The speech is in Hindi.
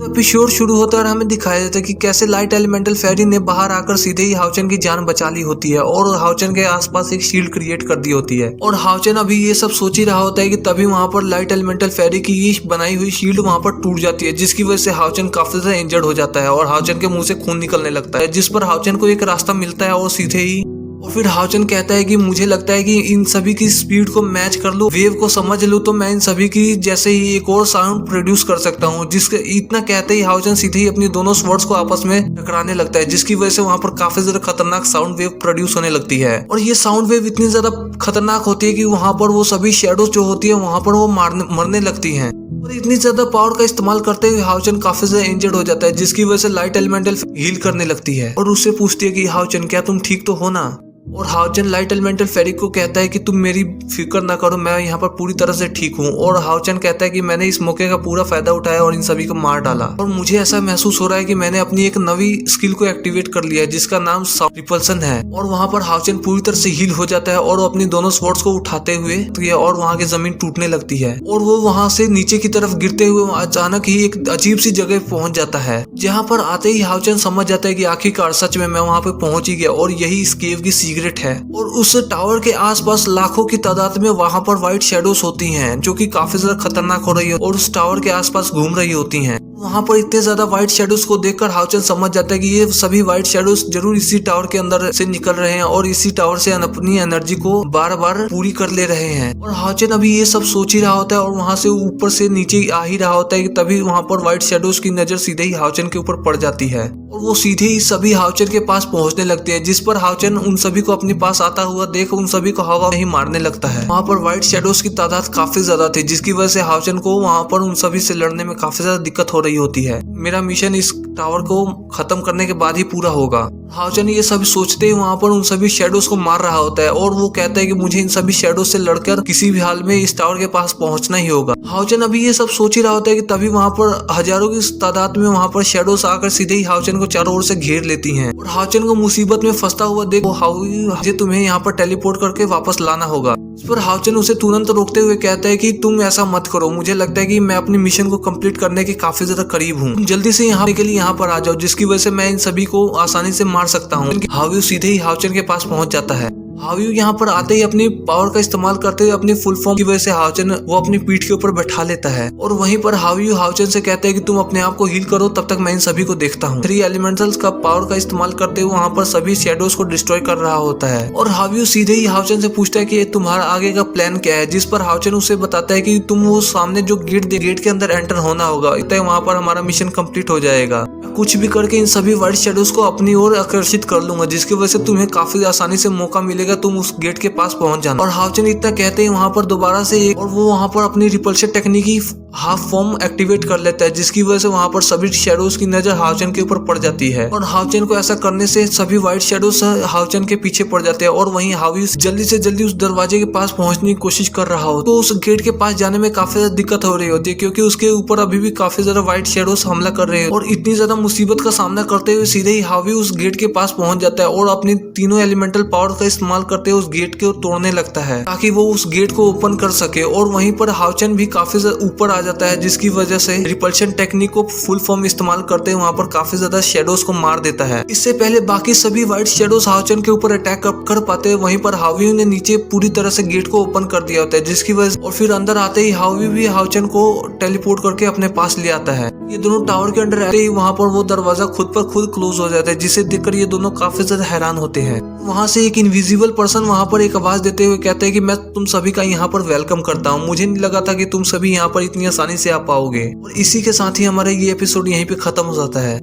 एपिसोड शुरू होता है और हमें दिखाया जाता है कि कैसे लाइट एलिमेंटल फेरी ने बाहर आकर सीधे ही हाउचन की जान बचा ली होती है और हाउचन के आसपास एक शील्ड क्रिएट कर दी होती है। और हाउचन अभी ये सब सोच ही रहा होता है कि तभी वहां पर लाइट एलिमेंटल फेरी की ये बनाई हुई शील्ड वहां पर टूट जाती है, जिसकी वजह से हाउचन काफी ज्यादा इंजर्ड हो जाता है और हाउचन के मुंह से खून निकलने लगता है, जिस पर हाउचन को एक रास्ता मिलता है और सीधे ही और फिर हाउचन कहता है कि मुझे लगता है कि इन सभी की स्पीड को मैच कर लूं, वेव को समझ लूं, तो मैं इन सभी की जैसे ही एक और साउंड प्रोड्यूस कर सकता हूं। जिसके इतना कहते ही हाउचन सीधे ही अपनी दोनों स्वर्ड्स को आपस में टकराने लगता है, जिसकी वजह से वहां पर काफी ज्यादा खतरनाक साउंड वेव प्रोड्यूस होने लगती है। और ये साउंड वेव इतनी ज्यादा खतरनाक होती है कि वहां पर वो सभी शेडोज जो होती है वहां पर वो मरने लगती है। और इतनी ज्यादा पावर का इस्तेमाल करते हुए हाउचन काफी ज्यादा इंजर्ड हो जाता है, जिसकी वजह से लाइट एलिमेंटल हील करने लगती है और उससे पूछती है कि हाउचन क्या तुम ठीक तो हो ना। और हाउचन लाइट एलिमेंटल फेरी को कहता है कि तुम मेरी फिक्र ना करो, मैं यहाँ पर पूरी तरह से ठीक हूँ। और हाउचन कहता है कि मैंने इस मौके का पूरा फायदा उठाया और इन सभी को मार डाला और मुझे ऐसा महसूस हो रहा है कि मैंने अपनी एक नवी स्किल को एक्टिवेट कर लिया है जिसका नाम रिपल्सन है। और वहां पर हाउचन पूरी तरह से हील हो जाता है और वो अपनी दोनों स्वॉर्ड्स को उठाते हुए और वहां की जमीन टूटने लगती है और वो वहां से नीचे की तरफ गिरते हुए अचानक ही एक अजीब सी जगह पहुंच जाता है, जहाँ पर आते ही हाउचन समझ जाता है कि आखिरकार सच में मैं वहां पे पहुंच ही गया और यही इस केव की सीक्रेट है। और उस टावर के आसपास लाखों की तादाद में वहां पर व्हाइट शैडोज होती हैं जो कि काफी ज्यादा खतरनाक हो रही है और उस टावर के आसपास घूम रही होती हैं। वहां पर इतने ज्यादा व्हाइट शैडोज को देखकर हाउचन समझ जाता है कि ये सभी व्हाइट शैडोज जरूर इसी टावर के अंदर से निकल रहे हैं और इसी टावर से अपनी एनर्जी को बार बार पूरी कर ले रहे हैं। और हाउचन अभी ये सब सोच ही रहा होता है और वहां से ऊपर से नीचे आ ही रहा होता है कि तभी वहां पर व्हाइट शैडोज की नजर सीधे ही हाउचन के ऊपर पड़ जाती है और वो सीधे ही सभी हाउचन के पास पहुंचने लगते हैं, जिस पर हाउचन उन सभी को अपने पास आता हुआ देख उन सभी को हवा में ही मारने लगता है। वहां पर व्हाइट शैडोज की तादाद काफी ज्यादा थी, जिसकी वजह से हाउचन को वहां पर उन सभी से लड़ने में काफी ज्यादा दिक्कत हो रही होती है। मेरा मिशन इस टावर को खत्म करने के बाद ही पूरा होगा। हाउचन ये सब सोचते ही वहां पर उन सभी शैडोज को मार रहा होता है और वो कहता है कि मुझे इन सभी शैडोज से लड़कर किसी भी हाल में इस टावर के पास पहुंचना ही होगा। हाउचन अभी ये सब सोच ही रहा होता है कि तभी वहां पर हजारों की तादाद में वहां पर शैडोज आकर सीधे ही हाउचन को चारों ओर से घेर लेती हैं और हाउचन को मुसीबत में फंसता हुआ देख मुझे तुम्हें यहाँ पर टेलीपोर्ट करके वापस लाना होगा। इस पर हाउचन उसे तुरंत रोकते हुए कहता है कि तुम ऐसा मत करो, मुझे लगता है कि मैं अपने मिशन को कंप्लीट करने के काफी ज्यादा करीब हूँ, तुम जल्दी से यहाँ के लिए यहाँ पर आ जाओ, जिसकी वजह से मैं इन सभी को आसानी से मार सकता हूँ। हाव्यू सीधे ही हाउचन के पास पहुंच जाता है। हाव्यू यहाँ पर आते ही अपनी पावर का इस्तेमाल करते हुए अपनी फुल फॉर्म की वजह से हाउचन वो अपनी पीठ के ऊपर बैठा लेता है और वहीं पर हाव्यू हाउचन से कहते हैं कि तुम अपने आप को हील करो, तब तक मैं इन सभी को देखता हूँ। 3 एलिमेंटल्स का पावर का इस्तेमाल करते हुए वहाँ पर सभी शैडोज को डिस्ट्रॉय कर रहा होता है और हाव्यू सीधे ही हाउचन से पूछता है कि तुम्हारा आगे का प्लान क्या है, जिस पर हाउचन उसे बताता है कि तुम वो सामने जो गेट के अंदर एंटर होना होगा, इतना वहाँ पर हमारा मिशन कंप्लीट हो जाएगा। कुछ भी करके इन सभी व्हाइट शैडोज को अपनी ओर आकर्षित कर लूंगा, जिसकी वजह से तुम्हें काफी आसानी से मौका मिलेगा तुम उस गेट के पास पहुंच जाना। और हाउचन इतना कहते ही वहां पर दोबारा से एक और वो वहां पर अपनी रिपल्शन टेक्निक की हाफ फॉर्म एक्टिवेट कर लेता है, जिसकी वजह से वहां पर सभी शैडोज की नजर हाउचन के ऊपर पड़ जाती है और हाउचन को ऐसा करने से सभी व्हाइट शैडोज हाउचन के पीछे पड़ जाते हैं और वहीं हाव्यू जल्दी से जल्दी उस दरवाजे के पास पहुंचने की कोशिश कर रहा हो तो उस गेट के पास जाने में काफी ज्यादा दिक्कत हो रही होती है, क्योंकि उसके ऊपर अभी भी काफी ज्यादा व्हाइट शैडोज हमला कर रहे हैं और इतनी ज्यादा मुसीबत का सामना करते हुए सीधे ही हाव्यू उस गेट के पास पहुंच जाता है और अपनी तीनों एलिमेंटल पावर का इस्तेमाल करते हुए उस गेट को तोड़ने लगता है ताकि वो उस गेट को ओपन कर सके। और वहीं पर हाउचन भी काफी ज्यादा ऊपर आ जाता है, जिसकी वजह से रिपल्शन टेक्निक को फुल फॉर्म इस्तेमाल करते हुए वहां पर काफी ज्यादा शैडोज को मार देता है। इससे पहले बाकी सभी व्हाइट शैडोज हाउचन के ऊपर अटैक कर पाते हैं, वहीं पर हाव्यू ने नीचे पूरी तरह से गेट को ओपन कर दिया होता है, जिसकी वजह और फिर अंदर आते ही हाव्यू भी हाउचन को टेलीपोर्ट करके अपने पास ले आता है। ये दोनों टावर के अंदर रहते ही वहां पर वो दरवाजा खुद पर खुद क्लोज हो जाता है, जिसे देखकर ये दोनों काफी ज्यादा हैरान होते हैं। वहां से एक इनविजिबल पर्सन वहां पर एक आवाज देते हुए कहते हैं कि मैं तुम सभी का यहाँ पर वेलकम करता हूँ, मुझे नहीं लगा था कि तुम सभी यहाँ पर इतनी आसानी से आ पाओगे। और इसी के साथ ही हमारा ये एपिसोड यहीं पे खत्म हो जाता है।